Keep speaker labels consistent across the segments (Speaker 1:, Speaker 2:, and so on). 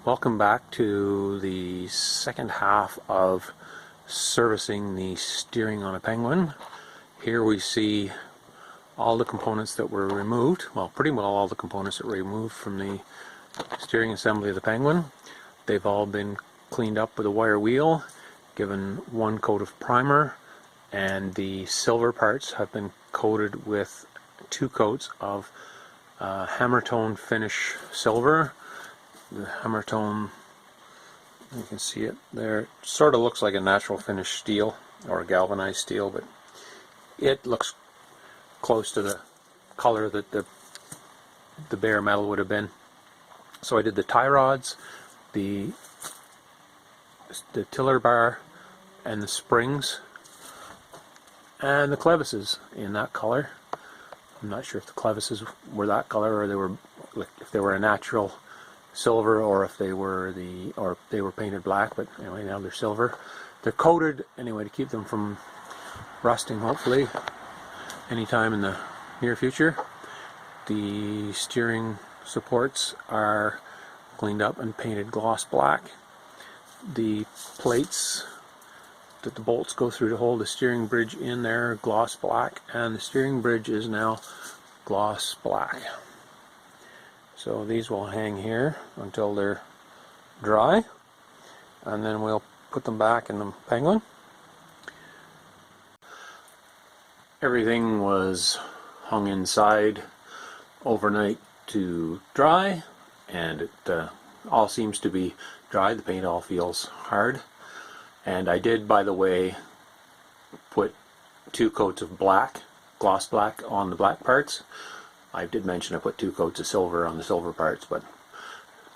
Speaker 1: Welcome back to the second half of servicing the steering on a Penguin. Here we see all the components that were removed, well, pretty well all the components that were removed from the steering assembly of the Penguin. They've all been cleaned up with a wire wheel, given one coat of primer, and the silver parts have been coated with 2 coats of hammer tone finish silver. The hammer tone, you can see it there, it sort of looks like a natural finish steel or a galvanized steel, but it looks close to the color that the bare metal would have been. So I did the tie rods, the tiller bar, and the springs, and the clevises in that color. I'm not sure if the clevises were that color or if they were a natural silver or if they were painted black, but anyway, now they're silver. They're coated anyway to keep them from rusting, hopefully anytime in the near future. The steering supports are cleaned up and painted gloss black. The plates that the bolts go through to hold the steering bridge in there, gloss black, and the steering bridge is now gloss black. So these will hang here until they're dry, and then we'll put them back in the Penguin. Everything was hung inside overnight to dry, and it all seems to be dry. The paint all feels hard. And I did, by the way, put 2 coats of black, gloss black, on the black parts. I did mention I put 2 coats of silver on the silver parts, but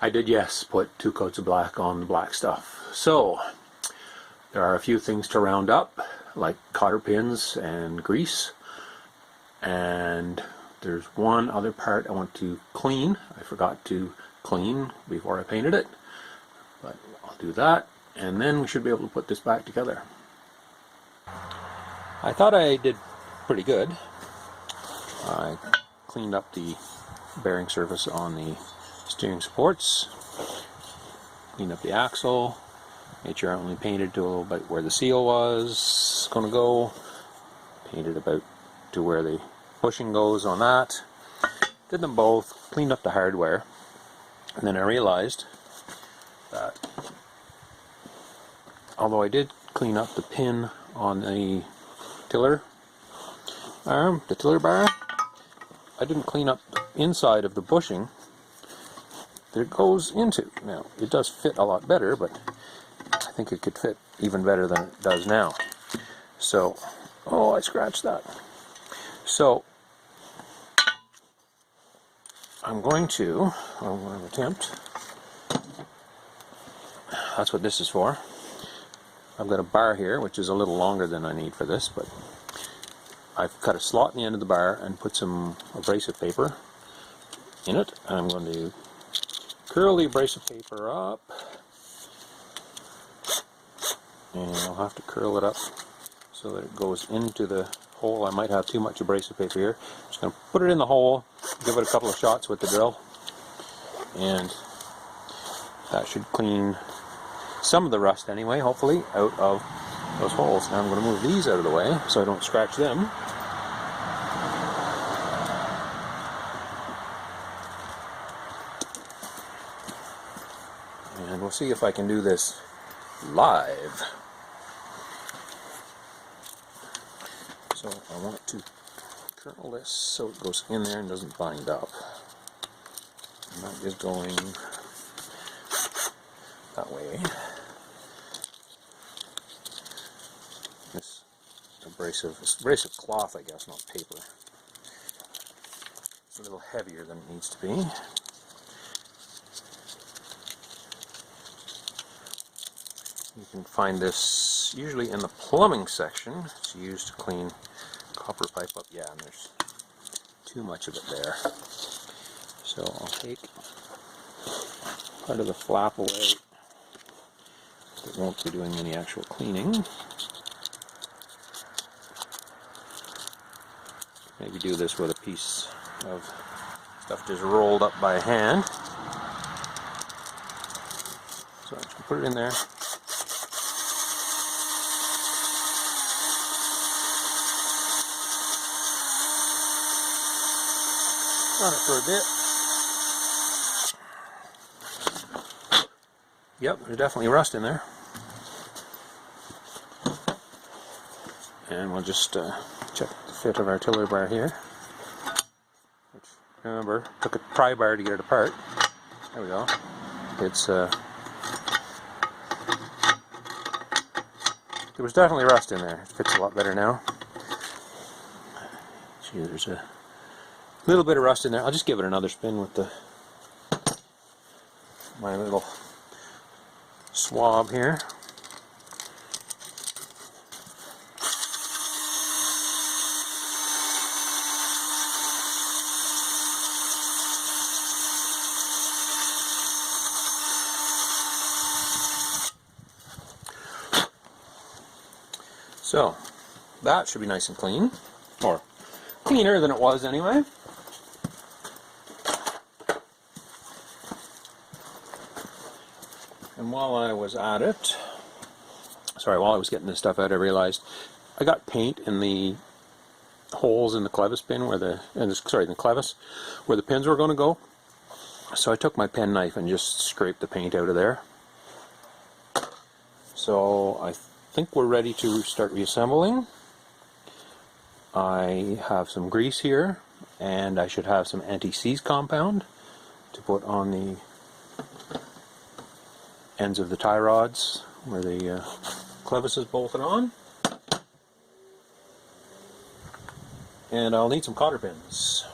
Speaker 1: I did, yes, put 2 coats of black on the black stuff. So there are a few things to round up, like cotter pins and grease, and there's one other part I want to clean. I forgot to clean before I painted it, but I'll do that, and then we should be able to put this back together. I thought I did pretty good. I cleaned up the bearing surface on the steering supports, cleaned up the axle, made sure I only painted to a little bit where the seal was going to go, painted about to where the bushing goes on that, did them both, cleaned up the hardware, and then I realized that although I did clean up the pin on the tiller arm, the tiller bar, I didn't clean up the inside of the bushing that it goes into. Now, it does fit a lot better, but I think it could fit even better than it does now. So, oh, I scratched that. So, I'm going to attempt, that's what this is for. I've got a bar here, which is a little longer than I need for this, but I've cut a slot in the end of the bar and put some abrasive paper in it. And I'm going to curl the abrasive paper up, and I'll have to curl it up so that it goes into the hole. I might have too much abrasive paper here. I'm just going to put it in the hole, give it a couple of shots with the drill, and that should clean some of the rust anyway, hopefully, out of those holes. Now I'm going to move these out of the way so I don't scratch them. And we'll see if I can do this live. So I want to curl this so it goes in there and doesn't bind up. And that is going that way. This abrasive cloth, I guess, not paper. It's a little heavier than it needs to be. You can find this usually in the plumbing section. It's used to clean copper pipe up. Yeah, and there's too much of it there. So I'll take part of the flap away. It won't be doing any actual cleaning. Maybe do this with a piece of stuff just rolled up by hand. So I'm just going to put it in there. Run it for a bit. Yep, there's definitely rust in there. And we'll just check the fit of our tiller bar here. Which, remember, took a pry bar to get it apart. There we go. It's there was definitely rust in there. It fits a lot better now. See, there's a little bit of rust in there. I'll just give it another spin with my little swab here. So, that should be nice and clean, or cleaner than it was anyway. And while I was at it, while I was getting this stuff out, I realized I got paint in the holes in the clevis pin where the clevis where the pins were going to go. So I took my pen knife and just scraped the paint out of there. So I think we're ready to start reassembling. I have some grease here, and I should have some anti-seize compound to put on the ends of the tie rods where the clevis is bolted on. And I'll need some cotter pins.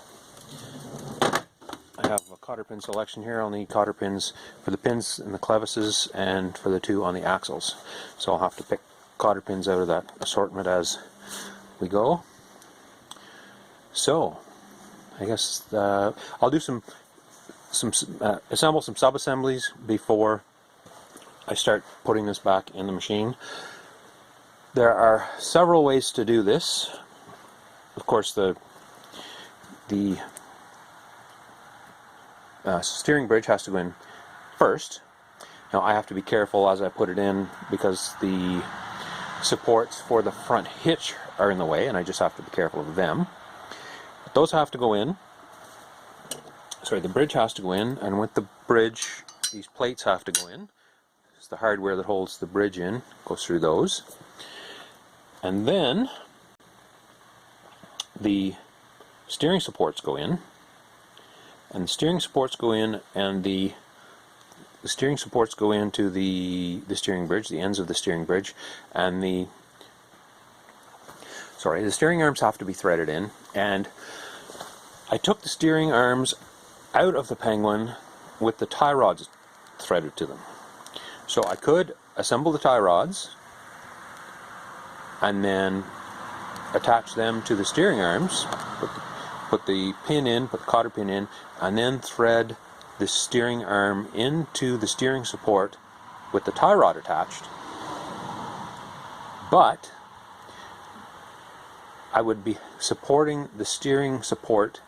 Speaker 1: I have a cotter pin selection here. I'll need cotter pins for the pins in the clevises and for the two on the axles. So I'll have to pick cotter pins out of that assortment as we go. So I guess I'll do assemble some sub-assemblies before I start putting this back in the machine. There are several ways to do this. Of course, the steering bridge has to go in first. Now I have to be careful as I put it in because the supports for the front hitch are in the way, and I just have to be careful of them. But those have to go in. The bridge has to go in, and with the bridge, these plates have to go in. It's the hardware that holds the bridge in, goes through those. And then the steering supports go in, and the steering supports go in, and the steering supports go into the steering bridge, the ends of the steering bridge, and the steering arms have to be threaded in. And I took the steering arms out of the Penguin with the tie rods threaded to them. So I could assemble the tie rods and then attach them to the steering arms, put the pin in, put the cotter pin in, and then thread the steering arm into the steering support with the tie rod attached. But I would be supporting the steering support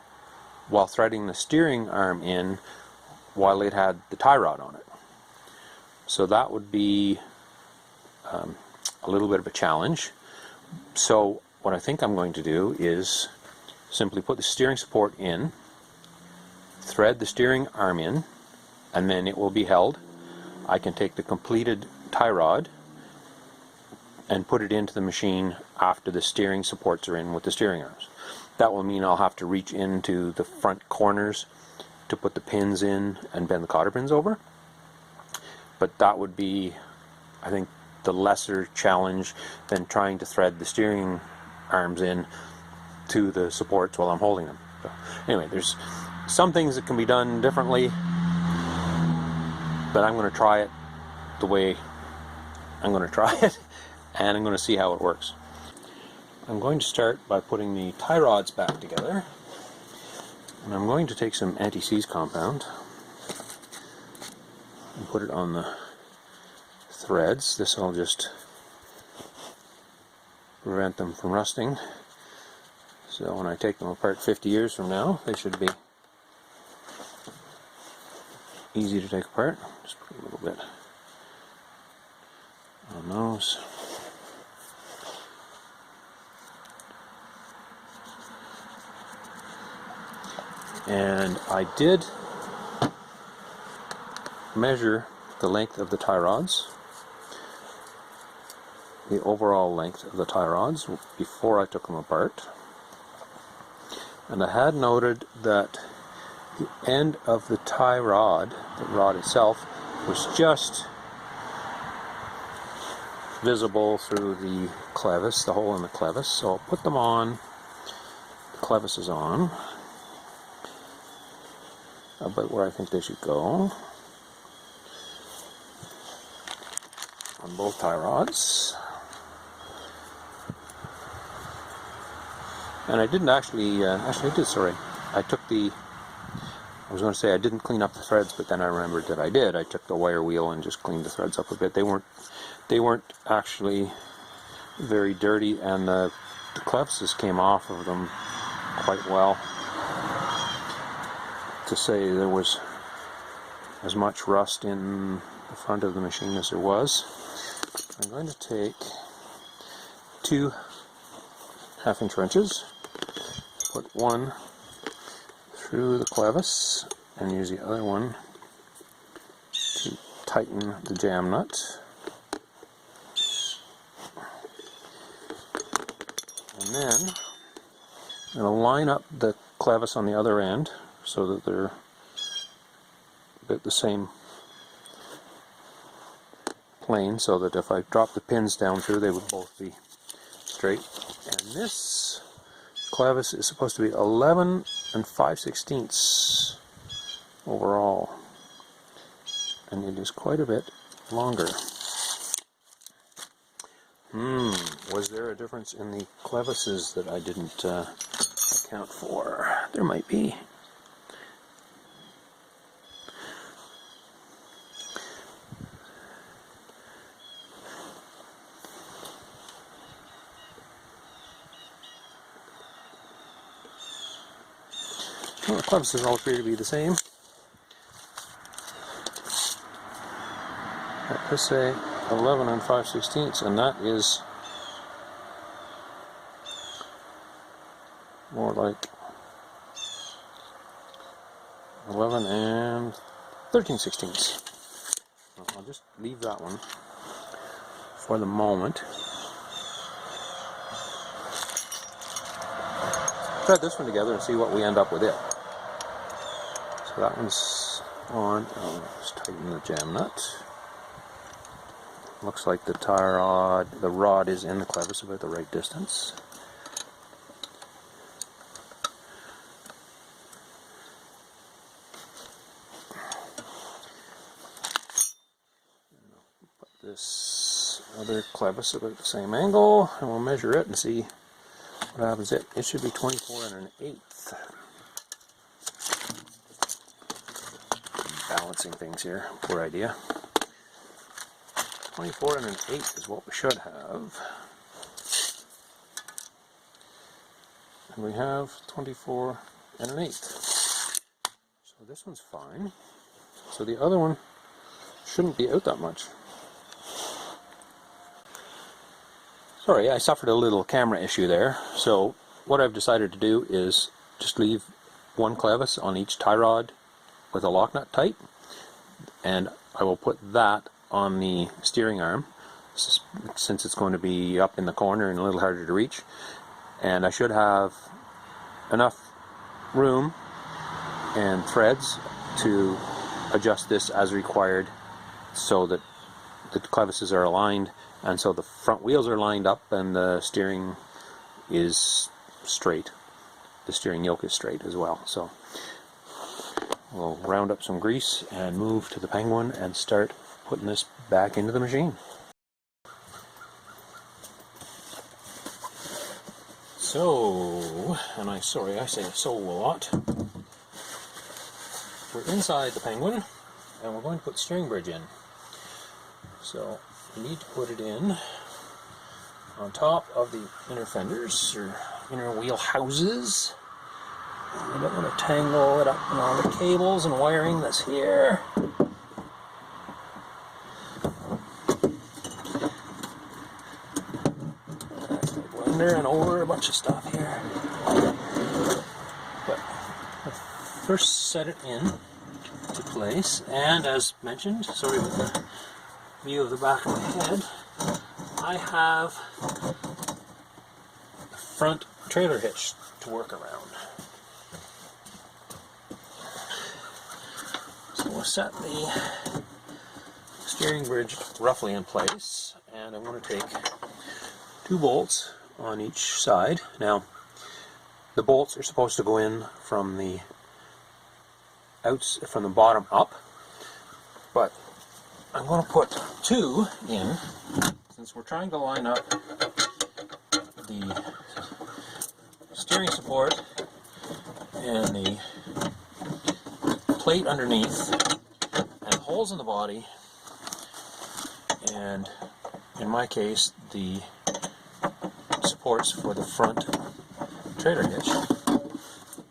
Speaker 1: while threading the steering arm in while it had the tie rod on it. So that would be a little bit of a challenge. So what I think I'm going to do is simply put the steering support in, thread the steering arm in, and then it will be held. I can take the completed tie rod and put it into the machine after the steering supports are in with the steering arms. That will mean I'll have to reach into the front corners to put the pins in and bend the cotter pins over. But that would be, I think, the lesser challenge than trying to thread the steering arms in to the supports while I'm holding them. So, anyway, there's some things that can be done differently, but I'm going to try it the way I'm going to try it, and I'm going to see how it works. I'm going to start by putting the tie rods back together, and I'm going to take some anti-seize compound and put it on the threads. This will just prevent them from rusting. So when I take them apart 50 years from now, they should be easy to take apart. Just put a little bit on those. And I did measure the length of the tie rods, the overall length of the tie rods, before I took them apart. And I had noted that the end of the tie rod, the rod itself, was just visible through the clevis, the hole in the clevis. So I'll put them on, the clevis is on, about where I think they should go, on both tie rods. And I didn't actually, I did, sorry. I was going to say I didn't clean up the threads, but then I remembered that I did. I took the wire wheel and just cleaned the threads up a bit. They weren't actually very dirty, and the clevises came off of them quite well. To say there was as much rust in the front of the machine as there was. I'm going to take 2 1/2-inch wrenches, put one through the clevis, and use the other one to tighten the jam nut. And then I'm going to line up the clevis on the other end so that they're about the same plane, so that if I drop the pins down through, they would both be straight. And this clevis is supposed to be 11 5/16 overall, and it is quite a bit longer. Was there a difference in the clevises that I didn't account for? There might be. Well, the clevises all appear to be the same. That does say 11 5/16, and that is more like 11 13/16. I'll just leave that one for the moment. Thread this one together and see what we end up with it. So that one's on. I'll just tighten the jam nut. Looks like the rod is in the clevis about the right distance. Put this other clevis about the same angle, and we'll measure it and see what happens. It should be 24 1/8. Balancing things here, poor idea. 24 1/8 is what we should have. And we have 24 1/8. So this one's fine. So the other one shouldn't be out that much. Sorry, I suffered a little camera issue there. So what I've decided to do is just leave one clevis on each tie rod with a lock nut tight, and I will put that on the steering arm, since it's going to be up in the corner and a little harder to reach. And I should have enough room and threads to adjust this as required, so that the clevises are aligned, and so the front wheels are lined up and the steering is straight. The steering yoke is straight as well. So we'll round up some grease and move to the Penguin and start putting this back into the machine. So, and I say so a lot. We're inside the Penguin, and we're going to put the steering bridge in. So we need to put it in on top of the inner fenders, or inner wheel houses. I don't want to tangle it up in all the cables and wiring that's here. under and over a bunch of stuff here. But I'll first set it in to place, and as mentioned, sorry about the view of the back of my head, I have the front trailer hitch to work around. So we'll set the steering bridge roughly in place, and I'm going to take 2 bolts on each side. Now, the bolts are supposed to go in from the bottom up, but I'm going to put 2 in, since we're trying to line up the steering support and the plate underneath and holes in the body, and in my case the supports for the front trailer hitch.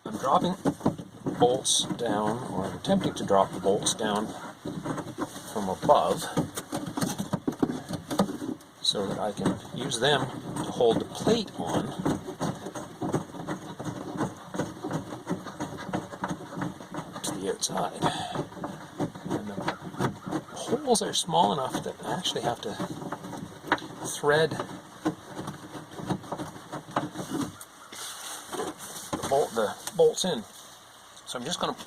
Speaker 1: I'm dropping bolts down, or I'm attempting to drop the bolts down from above so that I can use them to hold the plate on to the outside. And the holes are small enough that I actually have to thread the bolts in. So I'm just going to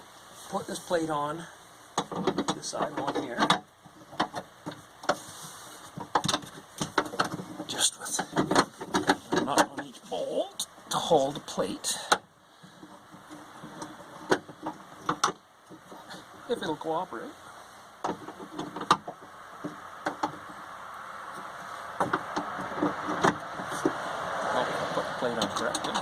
Speaker 1: put this plate on this side one here, just with a nut on each bolt to hold the plate, if it'll cooperate. I'll put the plate on correctly.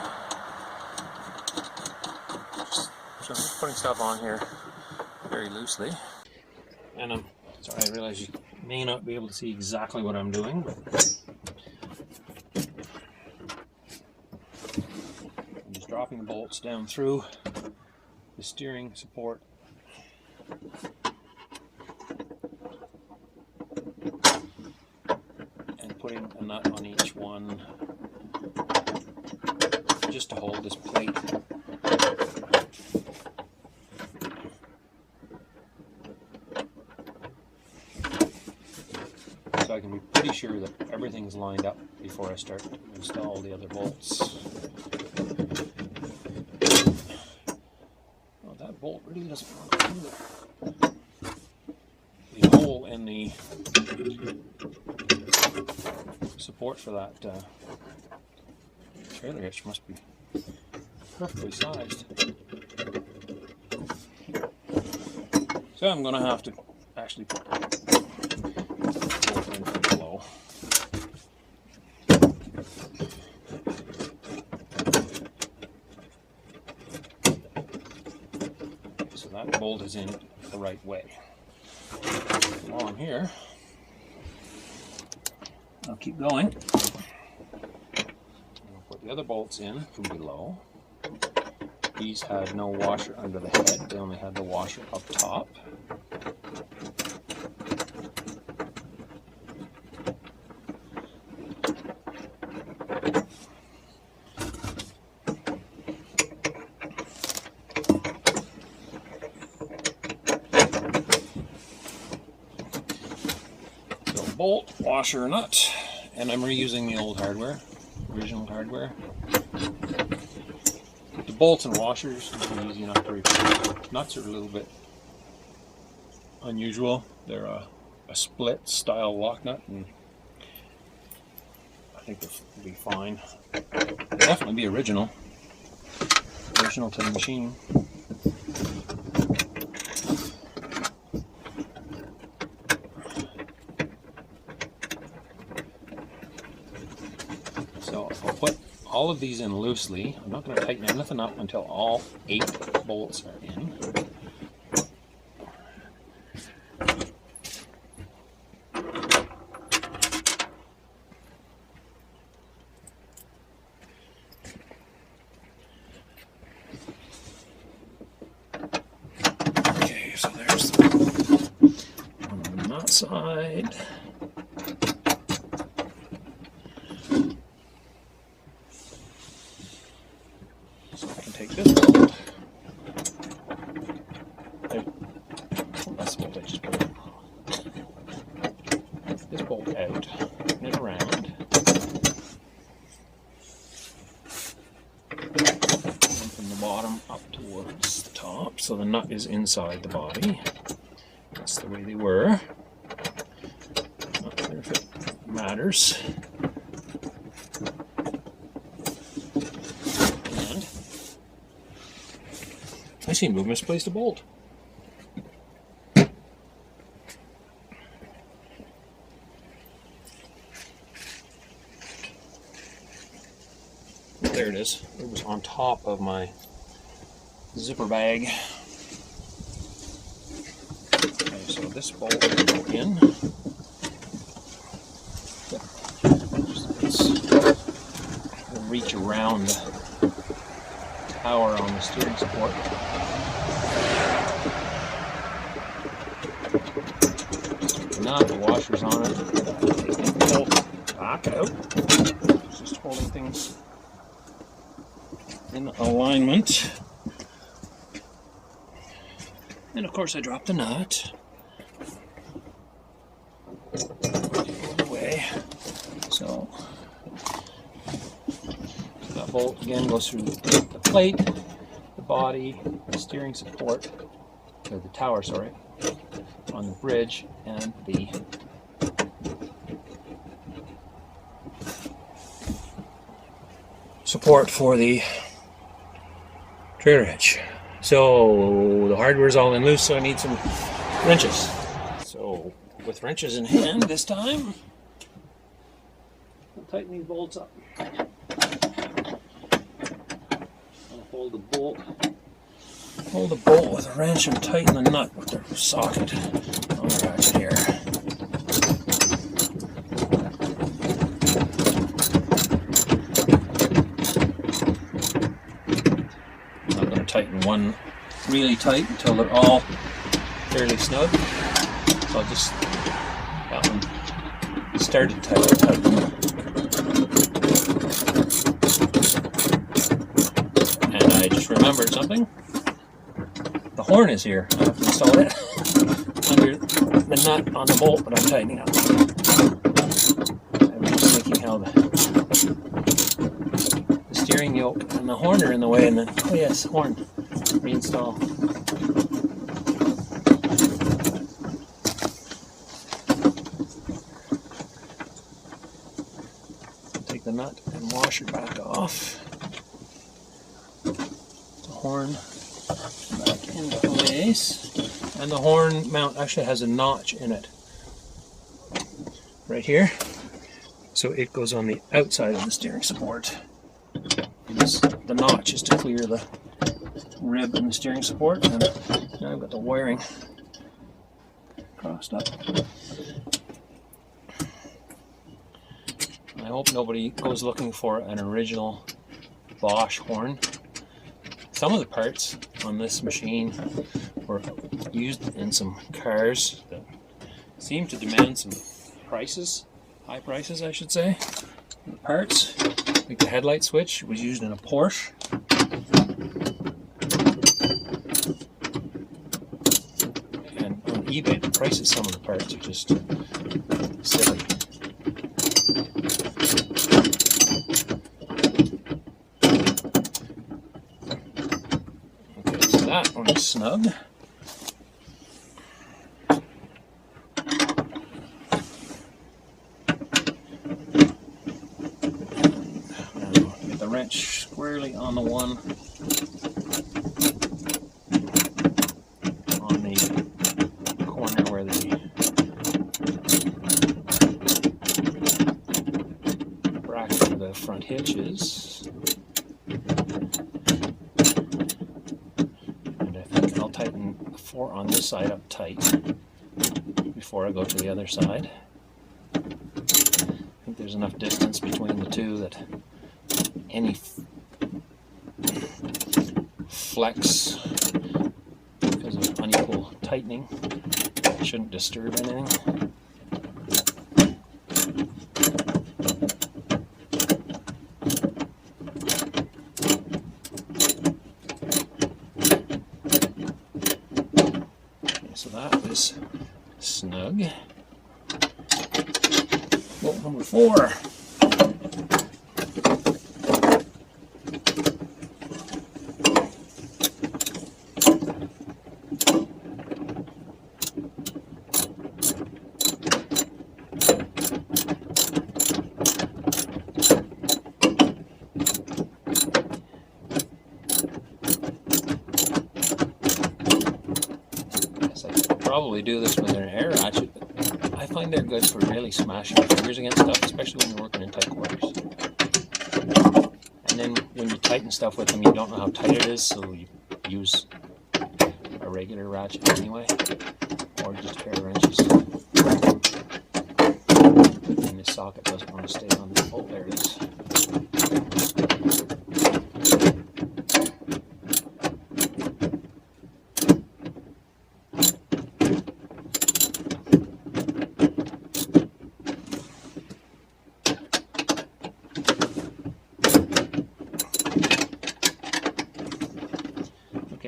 Speaker 1: So I'm just putting stuff on here very loosely, and I'm sorry, I realize you may not be able to see exactly what I'm doing, but I'm just dropping the bolts down through the steering support and putting a nut on each one just to hold this plate. So I can be pretty sure that everything's lined up before I start to install the other bolts. Well, that bolt really doesn't want to do the hole in the support for that trailer hitch must be perfectly sized. So I'm going to have to actually put below. So that bolt is in the right way. While I'm here, I'll keep going. I'll put the other bolts in from below. These had no washer under the head, they only had the washer up top. Bolt, washer, nut, and I'm reusing the old hardware, original hardware. The bolts and washers are easy enough to replace. Nuts are a little bit unusual. They're a split style lock nut, and I think they'll be fine. They'll definitely be original to the machine. So I'll put all of these in loosely. I'm not going to tighten anything up until all 8 bolts are in. Okay, so there's one on that side. take this bolt. That's the bolt I just put in. This bolt out, turn it around, and from the bottom up towards the top, so the nut is inside the body. That's the way they were. Not clear if it matters. And I seem to have misplaced a bolt. There it is. It was on top of my zipper bag. Okay, so this bolt will go in. We'll reach around the tower on the steering support. The nut, the washer's on it. Take the bolt back out. It's just holding things in alignment. And of course I dropped the nut. Away. So that bolt again goes through the plate, the body, the steering support, or the tower, sorry, on the bridge, and the support for the trailer hitch. So the hardware's all in loose, so I need some wrenches. So with wrenches in hand this time, I'll tighten these bolts up. I'll hold the bolt with a wrench and tighten the nut with the socket on the ratchet here. Tighten one really tight until they're all fairly snug. So I'll just, that one started tight. And I just remembered something. The horn is here. I have to install it under the nut on the bolt that I'm tightening up. I was just thinking how the steering yoke and the horn are in the way, and then, oh yes, horn, reinstall. Take the nut and washer back off. The horn back into place. And the horn mount actually has a notch in it. Right here. So it goes on the outside of the steering support. The notch is to clear the rib in the steering support, and now I've got the wiring crossed up. I hope nobody goes looking for an original Bosch horn. Some of the parts on this machine were used in some cars that seem to demand some prices, high prices I should say. The parts, like the headlight switch, was used in a Porsche. And on eBay, the price of some of the parts are just silly. Okay, so that one is snug. Wrench squarely on the one on the corner where the bracket for the front hitch is, and I think I'll tighten the 4 on this side up tight before I go to the other side. I think there's enough distance between the two that any flex because of unequal tightening shouldn't disturb anything. snug. Bolt number 4. Probably do this with an air ratchet, but I find they're good for really smashing your fingers against stuff, especially when you're working in tight quarters. And then when you tighten stuff with them, you don't know how tight it is, so you use a regular ratchet anyway, or just a pair of wrenches. And this socket doesn't want to stay on the bolt. There it is.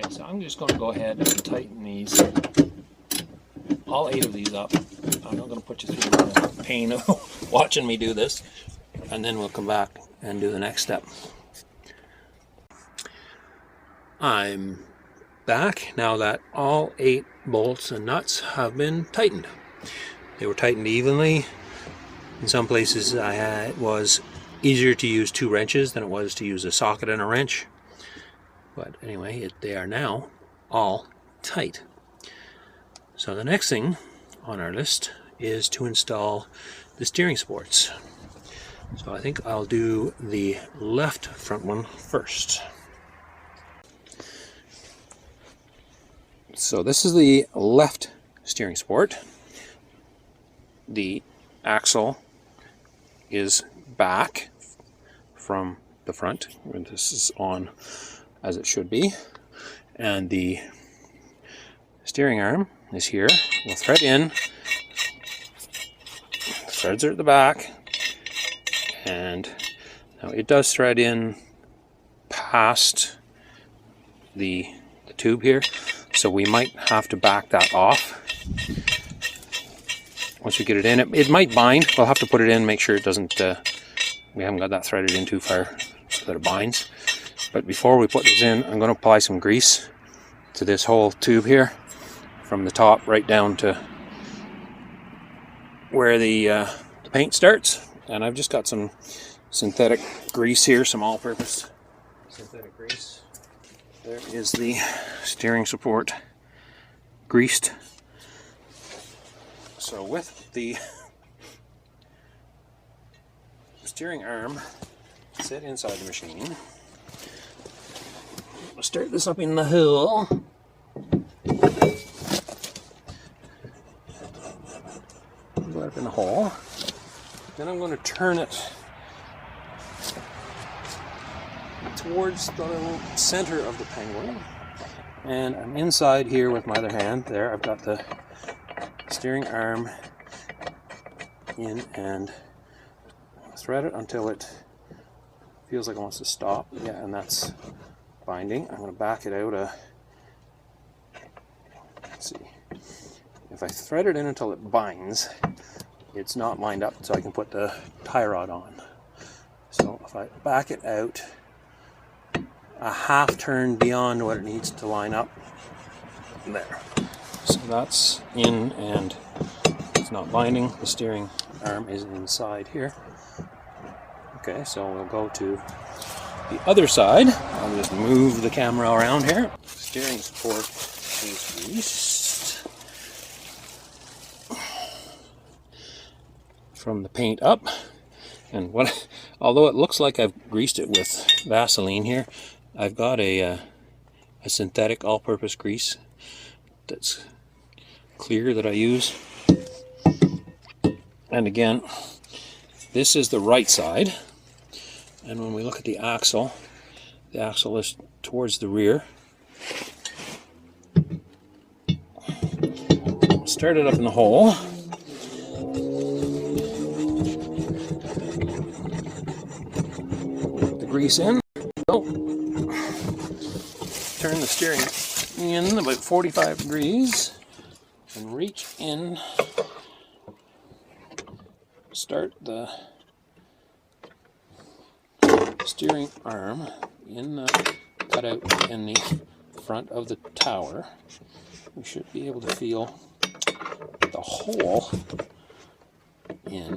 Speaker 1: So I'm just going to go ahead and tighten these, all 8 of these up. I'm not going to put you through the pain of watching me do this, and then we'll come back and do the next step. I'm back now that all 8 bolts and nuts have been tightened. They were tightened evenly. In some places it was easier to use 2 wrenches than it was to use a socket and a wrench. But anyway, they are now all tight. So the next thing on our list is to install the steering supports. So I think I'll do the left front one first. So this is the left steering support. The axle is back from the front, and this is on as it should be, and the steering arm is here. We'll thread in. The threads are at the back, and now it does thread in past the tube here, so we might have to back that off once we get it in. It might bind. We'll have to put it in, make sure it doesn't we haven't got that threaded in too far so that it binds. But before we put this in, I'm going to apply some grease to this whole tube here, from the top right down to where the paint starts. And I've just got some synthetic grease here, some all-purpose synthetic grease. There is the steering support greased. So with the steering arm set inside the machine, I'll start this up in the hole. Go up in the hole. Then I'm going to turn it towards the center of the Pengor. And I'm inside here with my other hand. There, I've got the steering arm in, and thread it until it feels like it wants to stop. Yeah, and that's binding. I'm going to back it out let's see. If I thread it in until it binds, it's not lined up, so I can put the tie rod on. So if I back it out a half turn beyond what it needs to line up, there. So that's in, and it's not binding. The steering arm is inside here. Okay, so we'll go to the other side. I'll just move the camera around here. Steering support is greased from the paint up. And although it looks like I've greased it with Vaseline here, I've got a synthetic all-purpose grease that's clear that I use. And again, this is the right side. And when we look at the axle is towards the rear. Start it up in the hole. Put the grease in. Oh. Turn the steering in about 45 degrees. and reach in, start the steering arm in the cutout in the front of the tower. We should be able to feel the hole in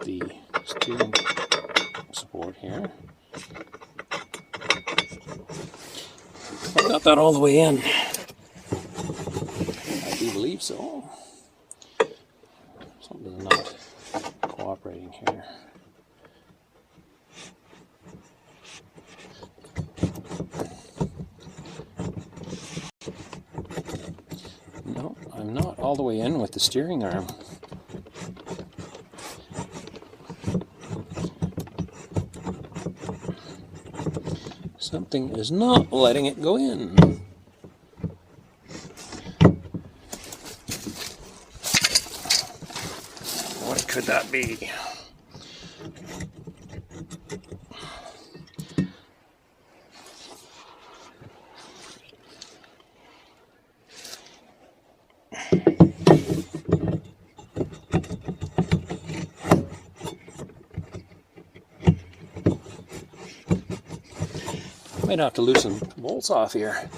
Speaker 1: the steering support here. I got that all the way in. I do believe so. Something's not cooperating here. No, I'm not all the way in with the steering arm. Something is not letting it go in. What could that be? Might have to loosen bolts off here.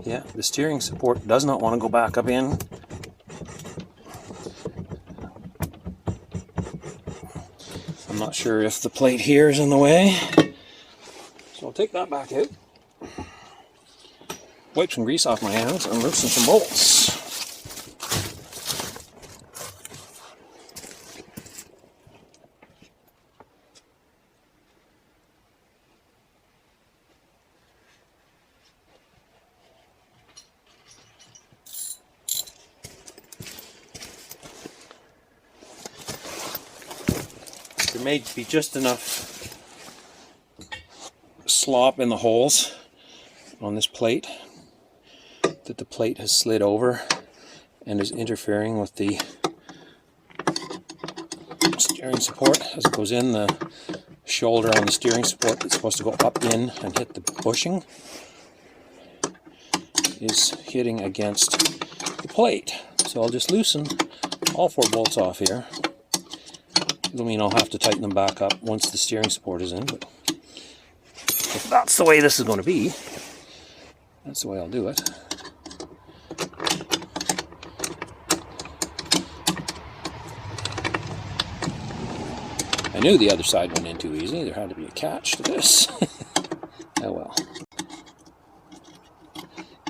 Speaker 1: Yeah, the steering support does not want to go back up in. I'm not sure if the plate here is in the way, so I'll take that back out. Wipe some grease off my hands and loosen some bolts. There may be just enough slop in the holes on this plate that the plate has slid over and is interfering with the steering support as it goes in. The shoulder on the steering support that's supposed to go up in and hit the bushing is hitting against the plate. So I'll just loosen all 4 bolts off here. It'll mean I'll have to tighten them back up once the steering support is in, but if that's the way this is going to be, that's the way I'll do it. I knew the other side went in too easy. There had to be a catch to this. Oh well.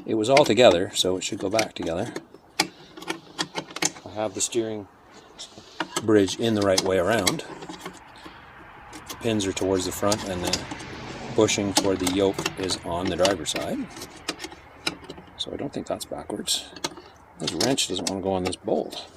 Speaker 1: It was all together, so it should go back together. I have the steering bridge in the right way around. The pins are towards the front and the bushing for the yoke is on the driver's side. So I don't think that's backwards. This wrench doesn't want to go on this bolt.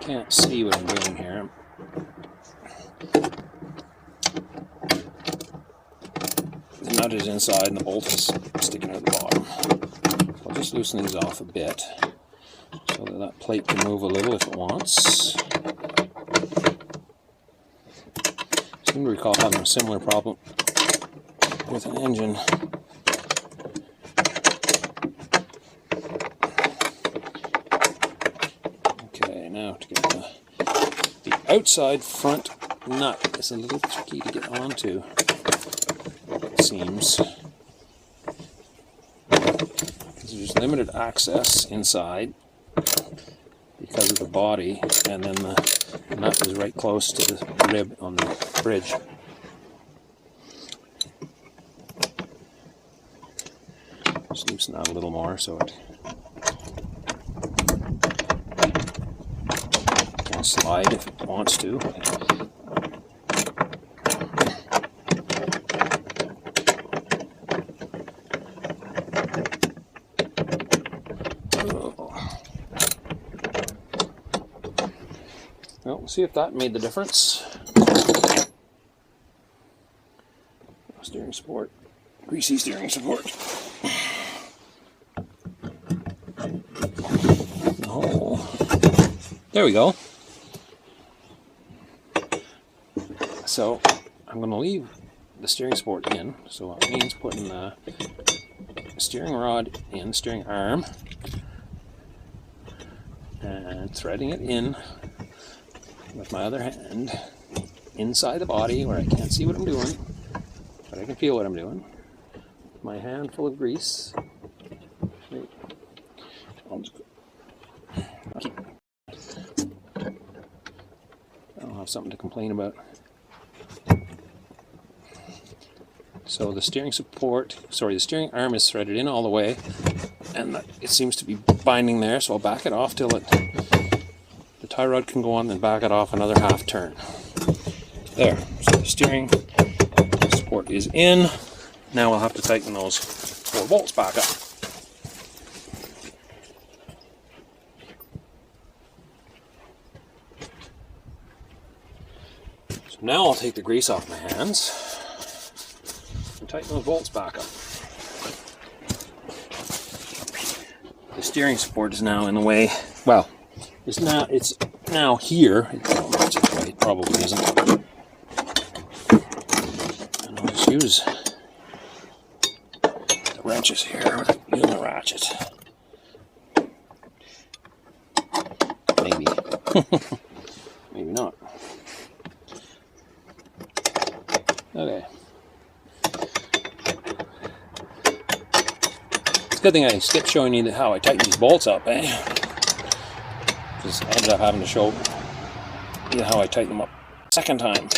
Speaker 1: Can't see what I'm doing here. The nut is inside and the bolt is sticking out the bottom. I'll just loosen these off a bit so that that plate can move a little if it wants. I seem to recall having a similar problem with an engine. Now to get the outside front nut is a little tricky to get onto, it seems. There's limited access inside because of the body, and then the nut is right close to the rib on the bridge. Just loosen that a little more so it can slide if it wants to. Well, we'll see if that made the difference. steering support, greasy steering support. Oh, there we go. So I'm going to leave the steering support in, so it means putting the steering rod in, steering arm, and threading it in with my other hand inside the body where I can't see what I'm doing, but I can feel what I'm doing. My hand full of grease. I'll have something to complain about. So the steering the steering arm is threaded in all the way, and it seems to be binding there, so I'll back it off till the tie rod can go on, and back it off another half turn. There, so the steering support is in. Now we'll have to tighten those 4 bolts back up. So now I'll take the grease off my hands and tighten those bolts back up. The steering support is now in the way. Well, it's now here. It probably isn't. And I'll just use the wrenches here, using the ratchet. Maybe. Maybe not. Okay. It's a good thing I skipped showing you how I tighten these bolts up, Because I ended up having to show you how I tighten them up second time.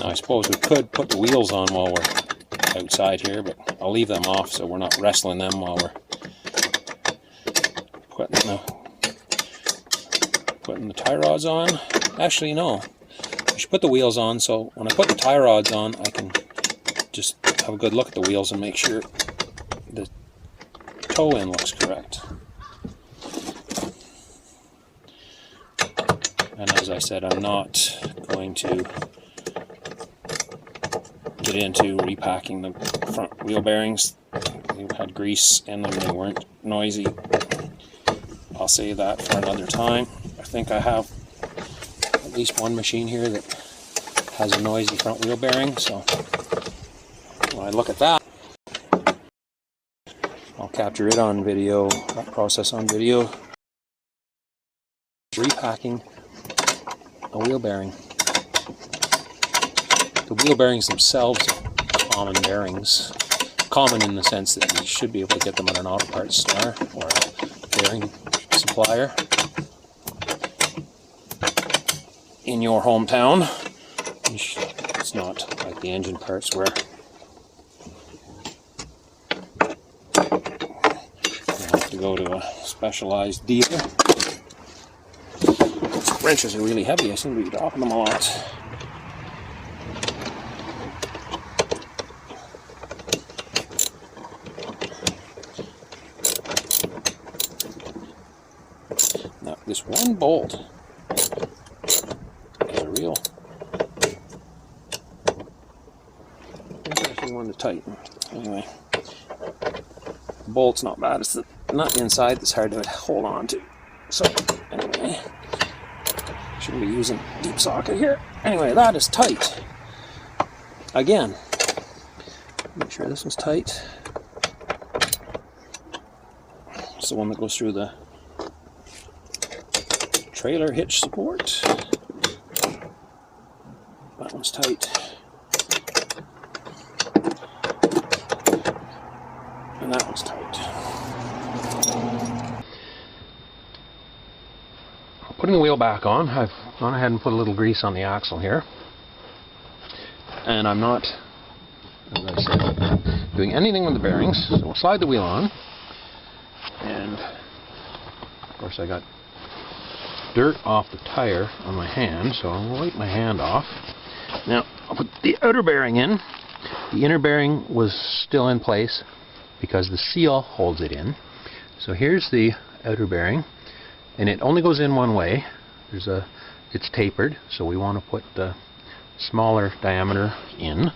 Speaker 1: Now I suppose we could put the wheels on while we're outside here, but I'll leave them off so we're not wrestling them while we're putting the tie rods on. Actually, no. I should put the wheels on, so when I put the tie rods on, I can just have a good look at the wheels and make sure the toe end looks correct. And as I said, I'm not going to get into repacking the front wheel bearings. They had grease in them, they weren't noisy. I'll save that for another time. I think I have at least one machine here that has a noisy front wheel bearing, so when I look at that, I'll capture it on video, that process on video. Repacking a wheel bearing. The wheel bearings themselves are common bearings. Common in the sense that you should be able to get them at an auto parts store or a bearing supplier in your hometown. It's not like the engine parts where you have to go to a specialized dealer. These wrenches are really heavy. I seem to be dropping them a lot. Now, this one bolt is a real interesting one to tighten. Anyway, the bolt's not bad. It's the nut inside that's hard to hold on to. So, anyway, shouldn't be using deep socket here. Anyway, that is tight. Again, make sure this one's tight. It's the one that goes through the trailer hitch support. That one's tight. And that one's tight. Putting the wheel back on, I've gone ahead and put a little grease on the axle here. And I'm not, as I said, doing anything with the bearings. So we'll slide the wheel on. And of course I got dirt off the tire on my hand, so I'll wipe my hand off. Now I'll put the outer bearing in. The inner bearing was still in place because the seal holds it in. So here's the outer bearing, and it only goes in one way. It's tapered, so we want to put the smaller diameter in.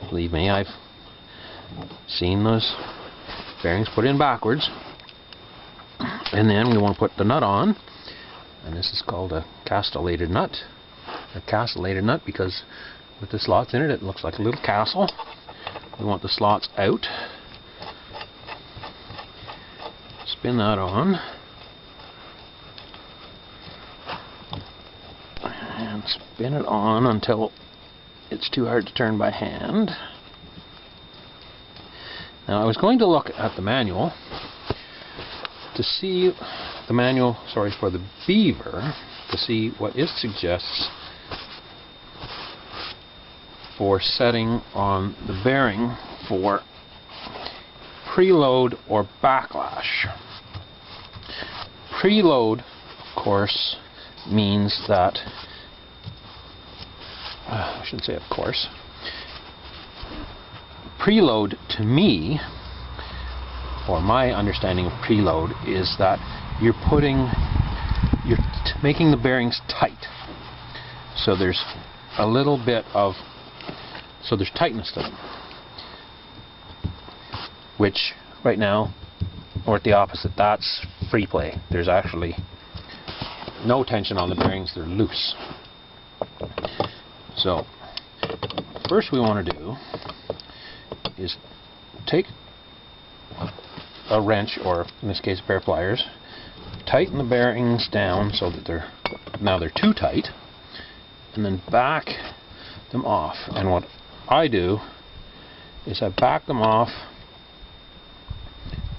Speaker 1: Believe me, I've seen those bearings put in backwards. And then we want to put the nut on, and this is called a castellated nut. A castellated nut because with the slots in it, it looks like a little castle. We want the slots out. Spin that on. And spin it on until it's too hard to turn by hand. Now I was going to look at the manual to see for the Beaver, to see what it suggests for setting on the bearing for preload or backlash. Preload, of course, means that I shouldn't say of course. Preload to me, or my understanding of preload, is that you're making the bearings tight. So there's a little bit of, so there's tightness to them. Which right now, or at the opposite, that's free play. There's actually no tension on the bearings, they're loose. So first we want to do is take a wrench, or in this case a pair of pliers, tighten the bearings down so that they're too tight, and then back them off. And what I do is I back them off,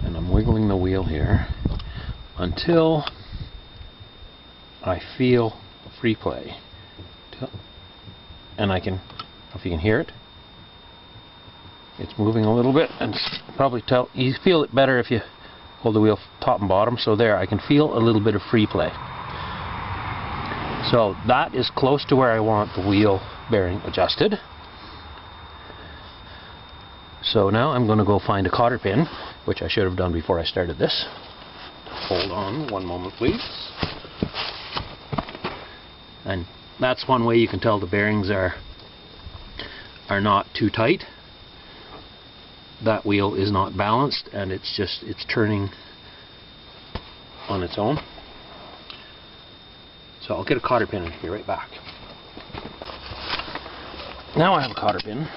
Speaker 1: and I'm wiggling the wheel here until I feel free play. And I can, if you can hear it, it's moving a little bit, and probably you feel it better if you hold the wheel top and bottom. So there, I can feel a little bit of free play. So that is close to where I want the wheel bearing adjusted. So now I'm going to go find a cotter pin, which I should have done before I started this. Hold on one moment, please. And that's one way you can tell the bearings are not too tight. That wheel is not balanced, and it's turning on its own. So I'll get a cotter pin and be right back. Now I have a cotter pin,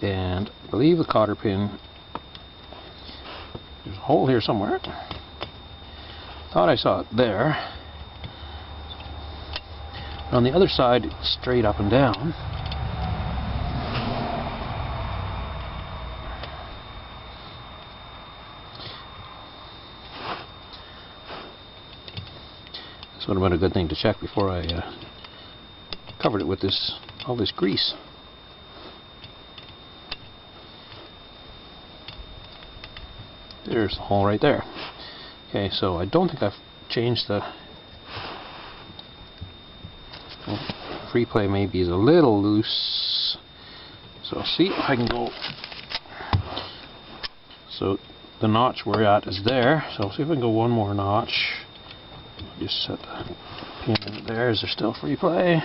Speaker 1: and I believe the cotter pin, there's a hole here somewhere. Thought I saw it there. On the other side, it's straight up and down. This would have been a good thing to check before I covered it with all this grease. There's the hole right there. Okay, so I don't think I've changed the free play. Maybe is a little loose. So I'll see if I can go. So the notch we're at is there. So I'll see if I can go one more notch. Just set the pin in there. Is there still free play?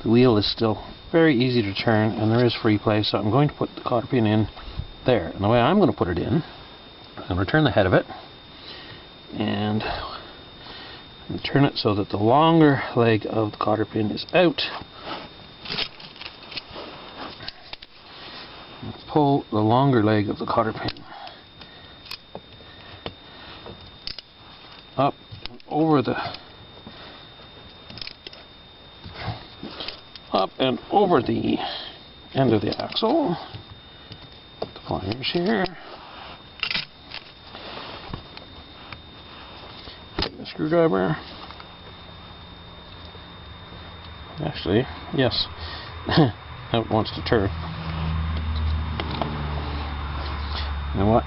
Speaker 1: The wheel is still very easy to turn, and there is free play, so I'm going to put the cotter pin in there. And the way I'm going to put it in, I'm going to turn the head of it and turn it so that the longer leg of the cotter pin is out. Pull the longer leg of the cotter pin up and over the end of the axle. The pliers here. The screwdriver. Actually, yes. Now it wants to turn. You know what?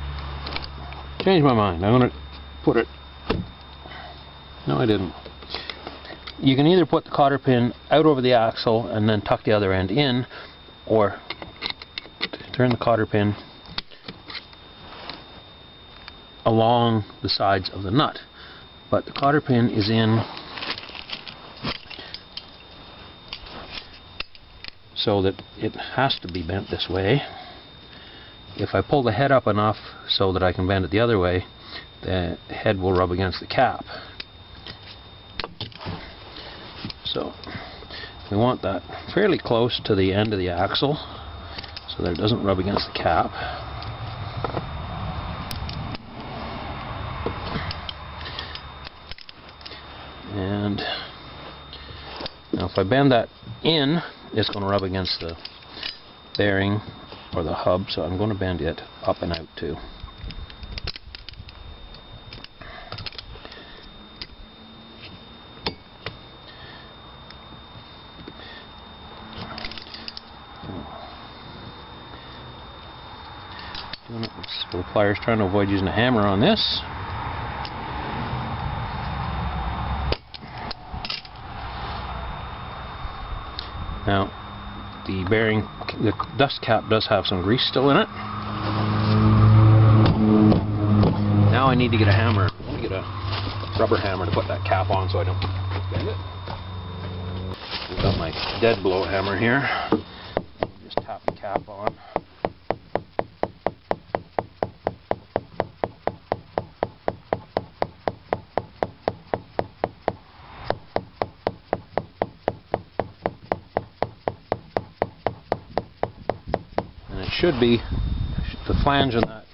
Speaker 1: Change my mind. I'm going to put it... No, I didn't. You can either put the cotter pin out over the axle and then tuck the other end in, or turn the cotter pin along the sides of the nut. But the cotter pin is in so that it has to be bent this way. If I pull the head up enough so that I can bend it the other way, the head will rub against the cap. So we want that fairly close to the end of the axle so that it doesn't rub against the cap. And now if I bend that in, it's going to rub against the bearing or the hub, so I'm going to bend it up and out too. Doing it with the pliers, trying to avoid using a hammer on this. Now, the bearing, the dust cap does have some grease still in it. Now I need to get a hammer. I want to get a rubber hammer to put that cap on so I don't bend it. I've got my dead blow hammer here. Just tap the cap on. Should be, the flange on that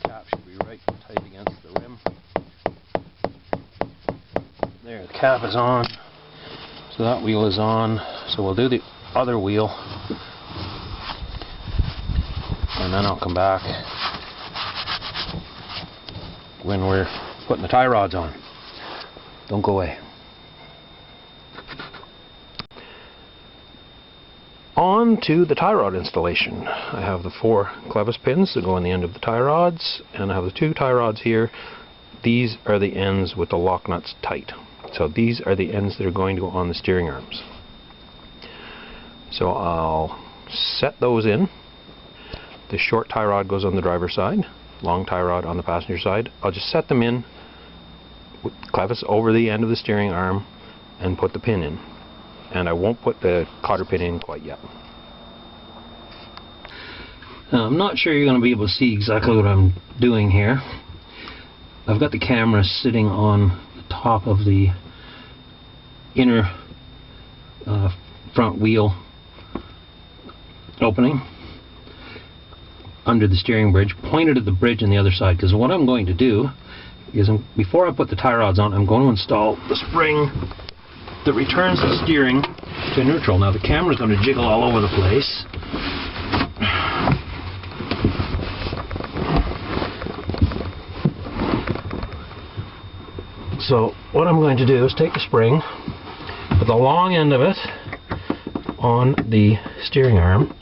Speaker 1: cap should be right tight against the rim. There, the cap is on, so that wheel is on. So we'll do the other wheel, and then I'll come back when we're putting the tie rods on. Don't go away. On to the tie rod installation. I have the 4 clevis pins that go on the end of the tie rods, and I have the 2 tie rods here. These are the ends with the lock nuts tight. So these are the ends that are going to go on the steering arms. So I'll set those in. The short tie rod goes on the driver's side, long tie rod on the passenger side. I'll just set them in with the clevis over the end of the steering arm and put the pin in. And I won't put the cotter pin in quite yet. Now, I'm not sure you're going to be able to see exactly what I'm doing here. I've got the camera sitting on the top of the inner front wheel opening under the steering bridge, pointed at the bridge on the other side, because what I'm going to do is, before I put the tie rods on, I'm going to install the spring that returns the steering to neutral. Now the camera's going to jiggle all over the place. So what I'm going to do is take the spring, put the long end of it on the steering arm,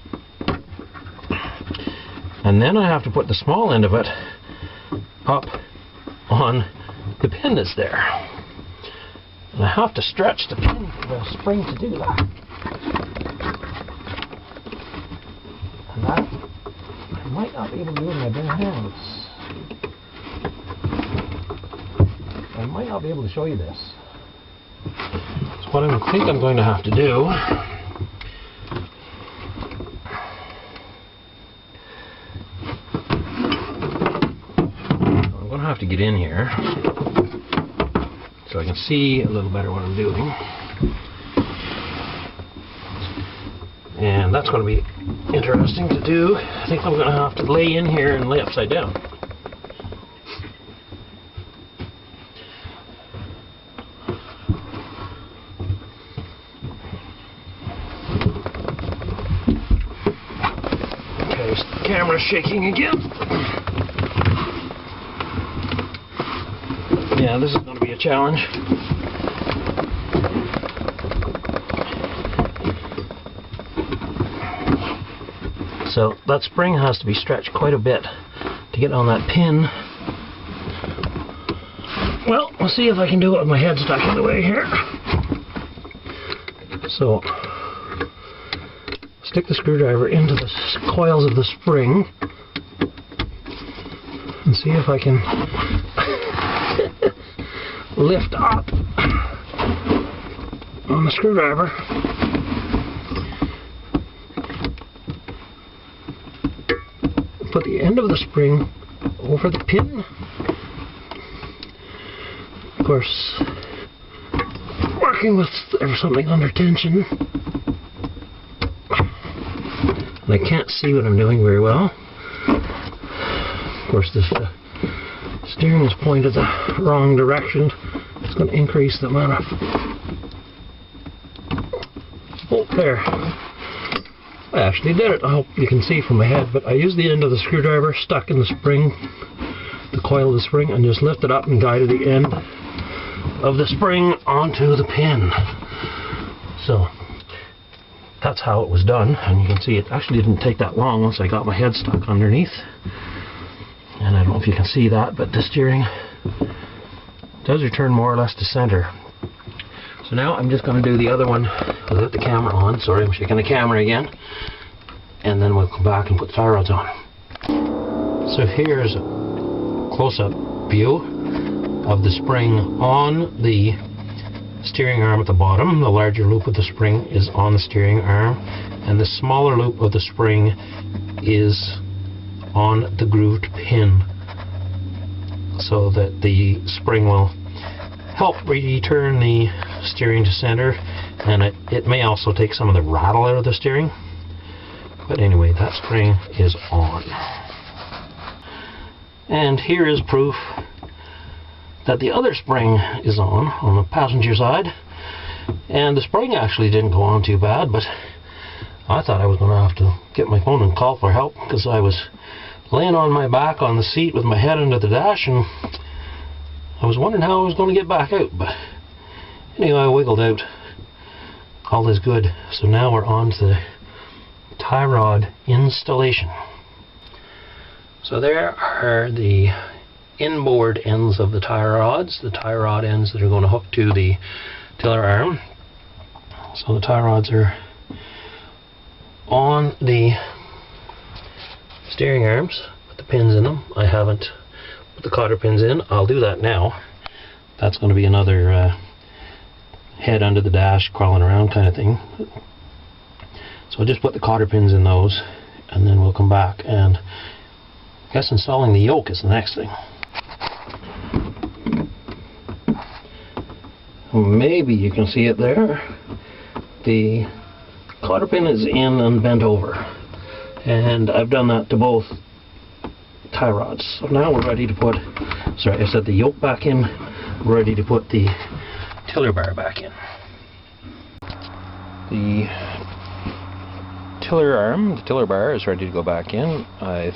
Speaker 1: and then I have to put the small end of it up on the pin that's there. And I have to stretch the pin, the spring, to do that. And that I might not be able to do with my bare hands. I might not be able to show you this. So what I think I'm going to have to do, I'm going to have to get in here so I can see a little better what I'm doing. And that's going to be interesting to do. I think I'm going to have to lay in here and lay upside down. Okay, so the camera's shaking again. Yeah, this is going to be a challenge. So that spring has to be stretched quite a bit to get on that pin. Well, we'll see if I can do it with my head stuck in the way here. So
Speaker 2: stick the screwdriver into the coils of the spring and see if I can lift up on the screwdriver. Put the end of the spring over the pin. Of course, working with something under tension. And I can't see what I'm doing very well. Of course, this steering is pointed the wrong direction. It's going to increase the amount of bolt there. I actually did it. I hope you can see from my head, but I used the end of the screwdriver stuck in the spring, the coil of the spring, and just lifted up and guided the end of the spring onto the pin. So that's how it was done, and you can see it actually didn't take that long once I got my head stuck underneath. And I don't know if you can see that, but the steering does return more or less to center. So now I'm just going to do the other one without the camera on. Sorry, I'm shaking the camera again. And then we'll come back and put the tie rods on. So here's a close-up view of the spring on the steering arm at the bottom. The larger loop of the spring is on the steering arm, and the smaller loop of the spring is on the grooved pin, so that the spring will help return the steering to center, and it may also take some of the rattle out of the steering. But anyway, that spring is on. And here is proof that the other spring is on the passenger side. And the spring actually didn't go on too bad, but I thought I was going to have to get my phone and call for help, because I was laying on my back on the seat with my head under the dash, and I was wondering how I was going to get back out. But anyway, I wiggled out. All is good. So now we're on to the tie rod installation. So there are the inboard ends of the tie rods, the tie rod ends that are going to hook to the tiller arm. So the tie rods are on the steering arms with the pins in them. I haven't put the cotter pins in. I'll do that now. That's going to be another head under the dash crawling around kind of thing. So I'll just put the cotter pins in those, and then we'll come back, and I guess installing the yoke is the next thing. Maybe you can see it there. The cotter pin is in and bent over, and I've done that to both tie rods. So now we're ready to put, sorry, I said the yoke back in, we're ready to put the tiller bar back in. The tiller arm, the tiller bar is ready to go back in. I've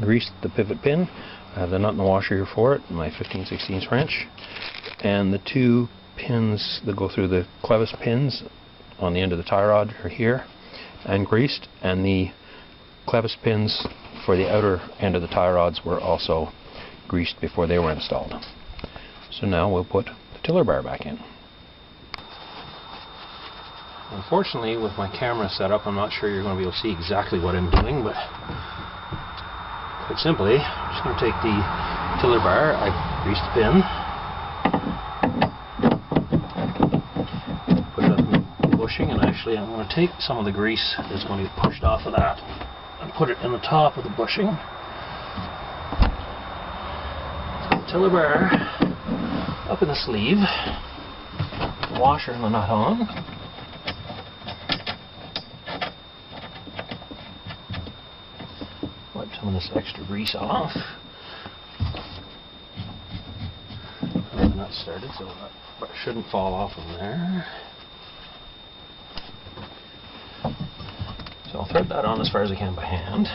Speaker 2: greased the pivot pin. I have the nut and the washer here for it, my 15/16 wrench, and the two pins that go through the clevis pins on the end of the tie rod are here and greased, and the clevis pins for the outer end of the tie rods were also greased before they were installed. So now we'll put the tiller bar back in. Unfortunately, with my camera set up, I'm not sure you're going to be able to see exactly what I'm doing, but quite simply, I'm just going to take the tiller bar, I greased the pin, put it up in the bushing, and actually I'm going to take some of the grease that's going to get pushed off of that and put it in the top of the bushing. So the tiller bar up in the sleeve, the washer and the nut on. Wipe some of this extra grease off. The nut started, so that shouldn't fall off from there. So I'll thread that on as far as I can by hand.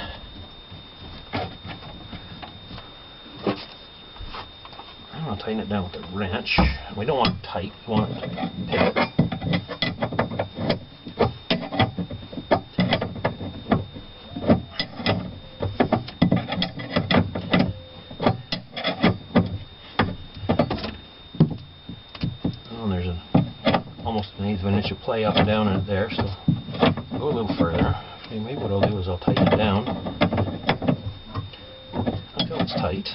Speaker 2: I'm going to tighten it down with the wrench. We don't want it tight, we want it tight. Almost an 1/8 of an inch of play up and down in it there, so go a little further if Okay, maybe what I'll do is I'll tighten it down until it's tight.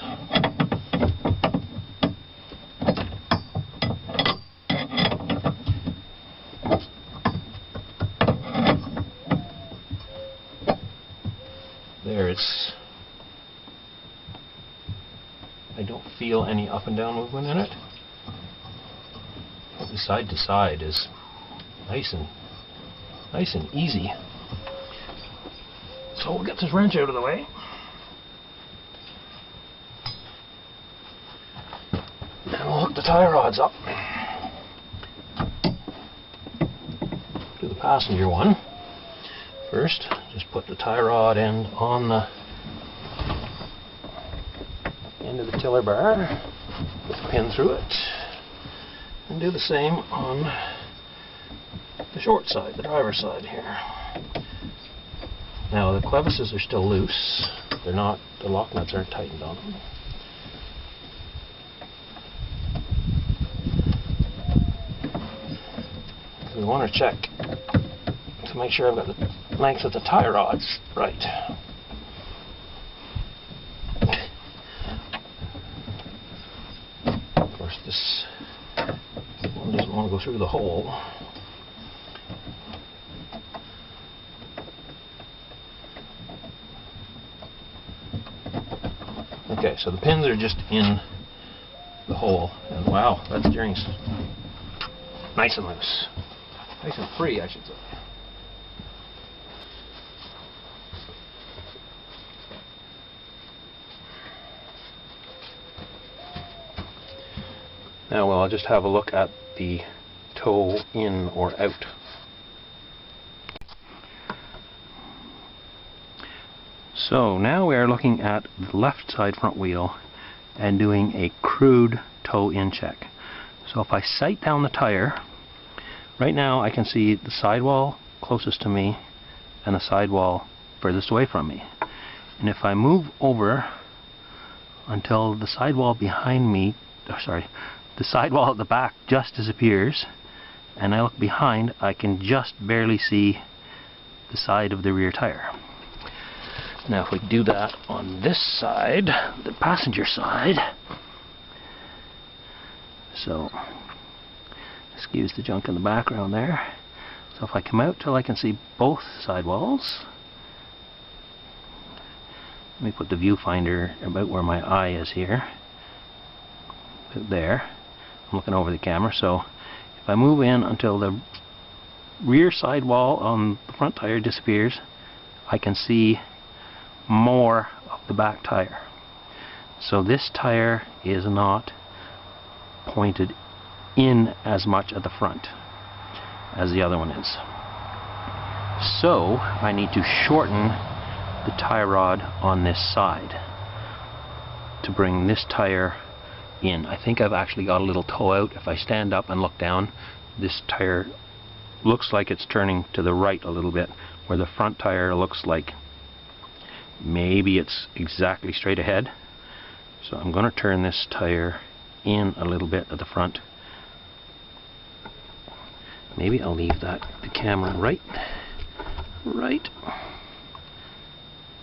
Speaker 2: There, I don't feel any up and down movement in it. The side to side is nice and easy. So we'll get this wrench out of the way. And we'll hook the tie rods up to the passenger one. First, just put the tie rod end on the end of the tiller bar with a pin through it, and do the same on the short side, the driver's side here. Now the clevises are still loose. They're not, the lock nuts aren't tightened on them. So we want to check to make sure I've got the length of the tie rods right. Of course, this one doesn't want to go through the hole. Okay, so the pins are just in the hole, and wow, that steering's nice and loose. Nice and free, I should say. Now, well, I'll just have a look at the toe in or out. So now we are looking at the left side front wheel and doing a crude toe in check. So if I sight down the tire, right now I can see the sidewall closest to me and the sidewall furthest away from me. And if I move over until the sidewall behind me, the sidewall at the back just disappears, and I look behind, I can just barely see the side of the rear tire. Now if we do that on this side, the passenger side, so excuse the junk in the background there. So if I come out till I can see both sidewalls, let me put the viewfinder about where my eye is here, about there. I'm looking over the camera, so if I move in until the rear sidewall on the front tire disappears, I can see more of the back tire. So this tire is not pointed in as much at the front as the other one is. So I need to shorten the tie rod on this side to bring this tire in. I think I've actually got a little toe out. If I stand up and look down, this tire looks like it's turning to the right a little bit, where the front tire looks like maybe it's exactly straight ahead. So I'm going to turn this tire in a little bit at the front. Maybe I'll leave the camera right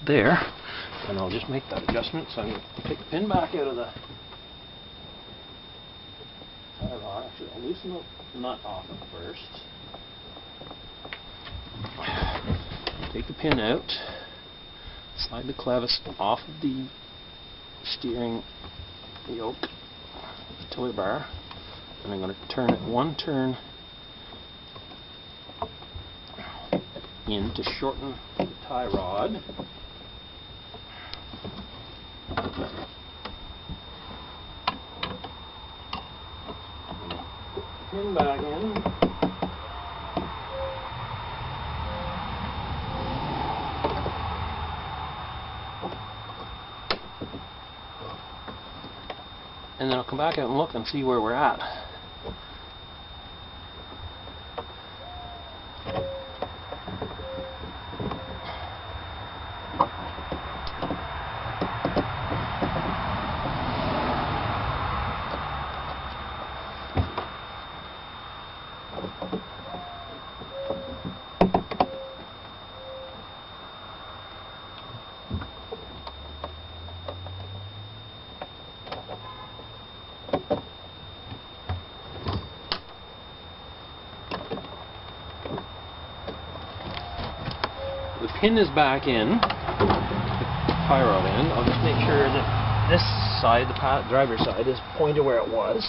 Speaker 2: there, and I'll just make that adjustment. So I'm going to take the pin back out of the tire rod. Actually, I'll loosen the nut off it first. Take the pin out. Slide the clevis off of the steering yoke, the tiller bar, and I'm going to turn it one turn in to shorten the tie rod. Put the pin back in. And then I'll come back out and look and see where we're at. pin is back in, the tie rod end. I'll just make sure that this side, the driver's side, is pointed where it was.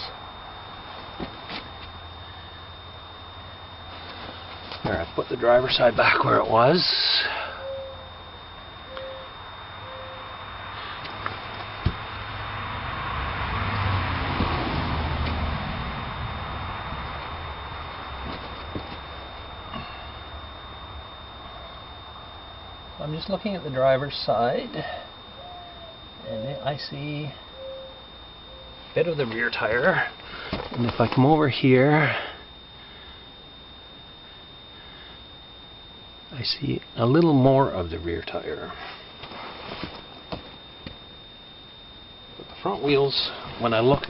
Speaker 2: There, I put the driver's side back where it was. I'm just looking at the driver's side, and I see a bit of the rear tire. And if I come over here, I see a little more of the rear tire. But the front wheels, when I look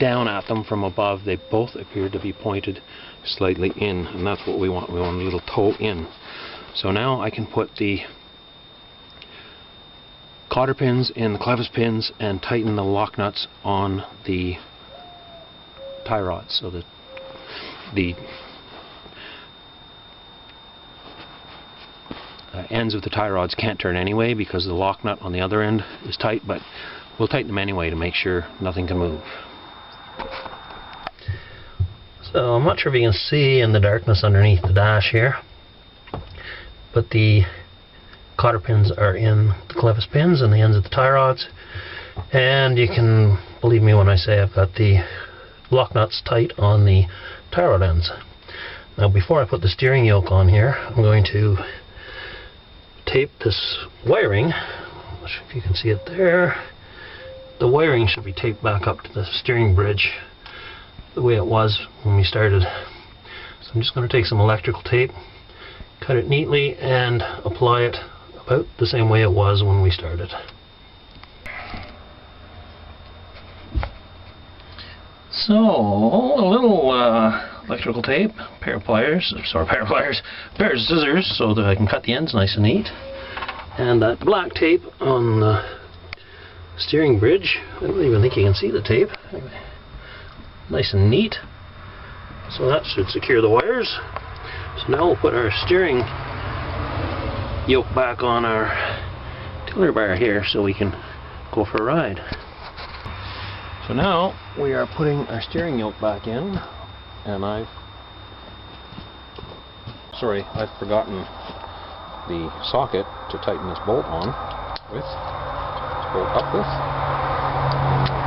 Speaker 2: down at them from above, they both appear to be pointed slightly in, and that's what we want. We want a little toe in. So now I can put the cotter pins in the clevis pins and tighten the lock nuts on the tie rods so that the ends of the tie rods can't turn anyway because the lock nut on the other end is tight, but we'll tighten them anyway to make sure nothing can move. So I'm not sure if you can see in the darkness underneath the dash here, but the cotter pins are in the clevis pins and the ends of the tie rods, and you can believe me when I say I've got the lock nuts tight on the tie rod ends. Now before I put the steering yoke on here, I'm going to tape this wiring. If you can see it there, the wiring should be taped back up to the steering bridge the way it was when we started. So I'm just going to take some electrical tape, cut it neatly, and apply it about the same way it was when we started. So a little electrical tape, pair of scissors so that I can cut the ends nice and neat, and that black tape on the steering bridge. I don't even think you can see the tape. Nice and neat. So that should secure the wires. So now we'll put our steering yoke back on our tiller bar here so we can go for a ride. So now we are putting our steering yoke back in, and I've forgotten the socket to tighten this bolt on with. Let's bolt up with.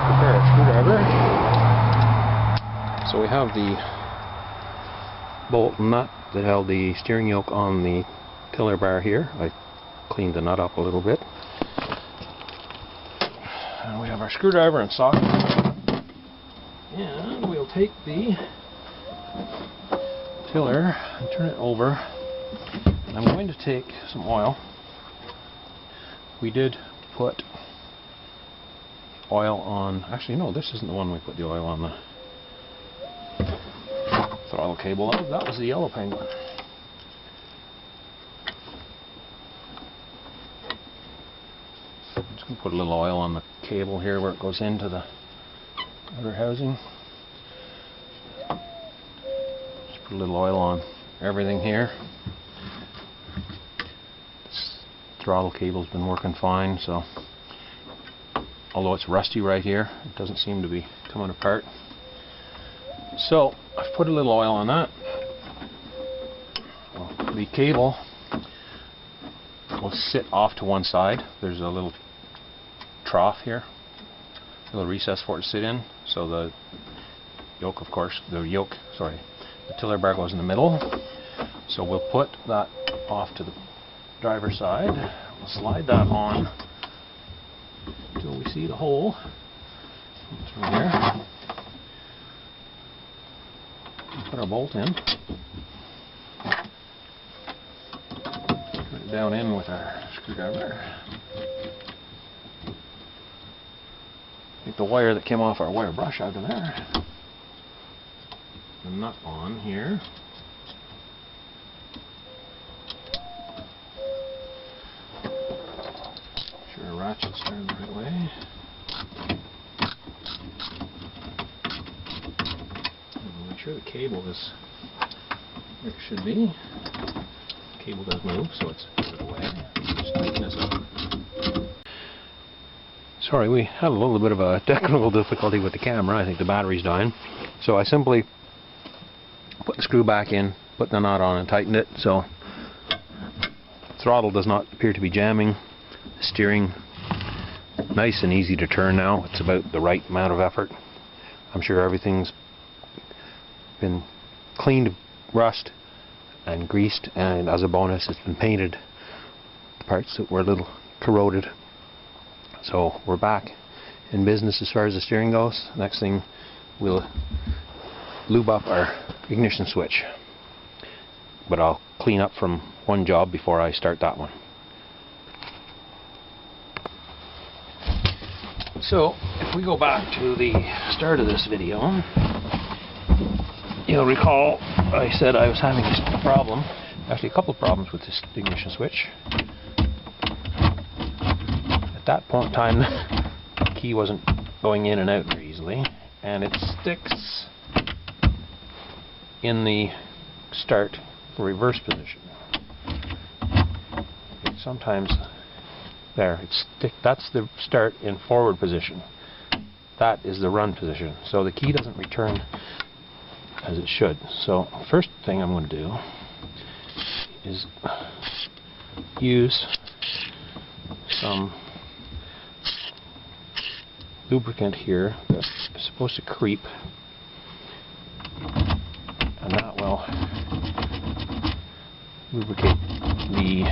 Speaker 2: Prepare our screwdriver. So we have the bolt nut that held the steering yoke on the tiller bar here. I cleaned the nut up a little bit. And we have our screwdriver and socket. And we'll take the tiller and turn it over. And I'm going to take some oil. We did put oil on, actually no, this isn't the one we put the oil on, the throttle cable of. That was the yellow Penguin. I'm just going to put a little oil on the cable here where it goes into the outer housing. Just put a little oil on everything here. This throttle cable's been working fine, so although it's rusty right here, it doesn't seem to be coming apart. So I've put a little oil on that. Well, the cable will sit off to one side. There's a little trough here, a little recess for it to sit in. So the yoke, the tiller bar goes in the middle. So we'll put that off to the driver's side. We'll slide that on until we see the hole through here. Put our bolt in. Put it down in with our screwdriver. Get the wire that came off our wire brush out of there. The nut on here. Sure our ratchet's turned the right way. Make sure the cable is where it should be. The cable does move, so it's out of the way.
Speaker 1: tighten this up. Sorry, we had a little bit of a technical difficulty with the camera. I think the battery's dying. So I simply put the screw back in, put the knot on and tightened it. So the throttle does not appear to be jamming. The steering, nice and easy to turn now. It's about the right amount of effort. I'm sure everything's been cleaned of rust and greased, and as a bonus it's been painted, the parts that were a little corroded. So we're back in business as far as the steering goes. Next thing, we'll lube up our ignition switch, but I'll clean up from one job before I start that one. So if we go back to the start of this video, you'll recall I said I was having a problem, actually a couple of problems with this ignition switch. At that point in time, the key wasn't going in and out very easily, and it sticks in the start reverse position. Sometimes there, that's the start in forward position. That is the run position. So the key doesn't return as it should. So first thing I'm going to do is use some lubricant here that's supposed to creep, and that will lubricate the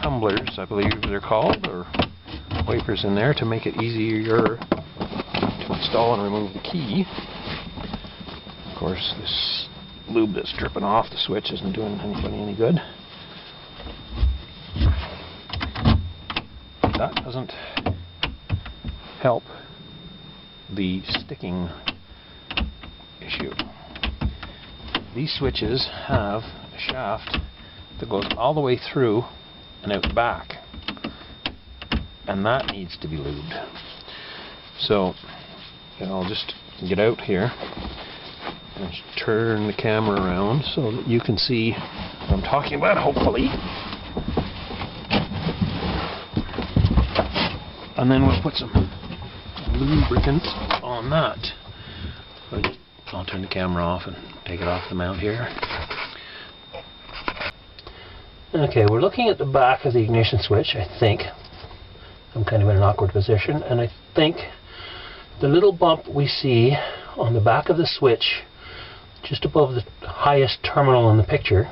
Speaker 1: tumblers, I believe they're called, or wipers in there, to make it easier to install and remove the key. Of course, this lube that's dripping off the switch isn't doing anybody any good. That doesn't help the sticking issue. These switches have a shaft that goes all the way through and out the back, and that needs to be lubed. So I'll just get out here and turn the camera around so that you can see what I'm talking about, hopefully. And then we'll put some lubricant on that. But I'll turn the camera off and take it off the mount here. Okay, we're looking at the back of the ignition switch, I think. I'm kind of in an awkward position, and I think the little bump we see on the back of the switch, just above the highest terminal in the picture,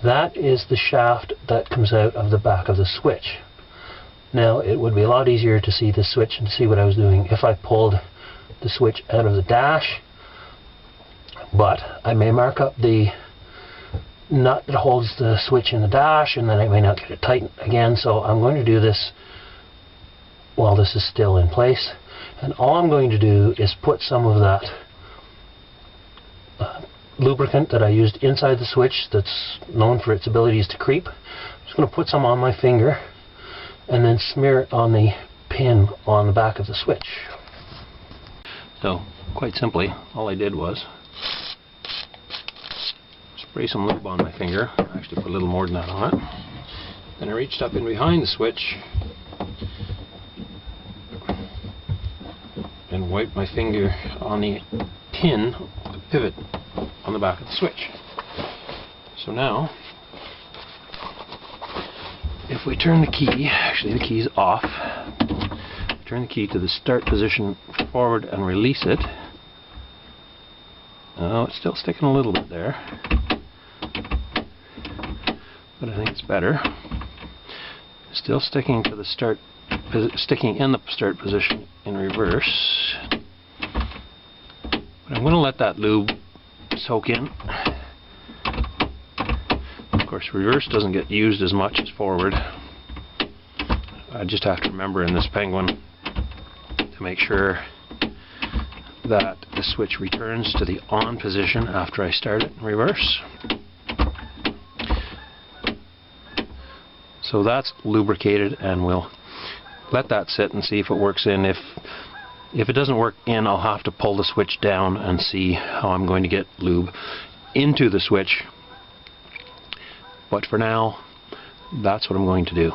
Speaker 1: that is the shaft that comes out of the back of the switch. Now, it would be a lot easier to see the switch and to see what I was doing if I pulled the switch out of the dash, but I may mark up the nut that holds the switch in the dash, and then I may not get it tight again, so I'm going to do this while this is still in place. And all I'm going to do is put some of that lubricant that I used inside the switch, that's known for its abilities to creep. I'm just going to put some on my finger and then smear it on the pin on the back of the switch. So, quite simply, all I did was spray some lube on my finger. I actually put a little more than that on it. Then I reached up in behind the switch and wiped my finger on the pin, the pivot on the back of the switch. So now, if we turn the key, actually the key's off, turn the key to the start position forward and release it. Oh, it's still sticking a little bit there, but I think it's better. Still sticking to the start, sticking in the start position in reverse. But I'm going to let that lube soak in. Of course, reverse doesn't get used as much as forward. I just have to remember in this Penguin to make sure that the switch returns to the on position after I start it in reverse. So that's lubricated, and we'll let that sit and see if it works in. If it doesn't work in, I'll have to pull the switch down and see how I'm going to get lube into the switch. But for now, that's what I'm going to do.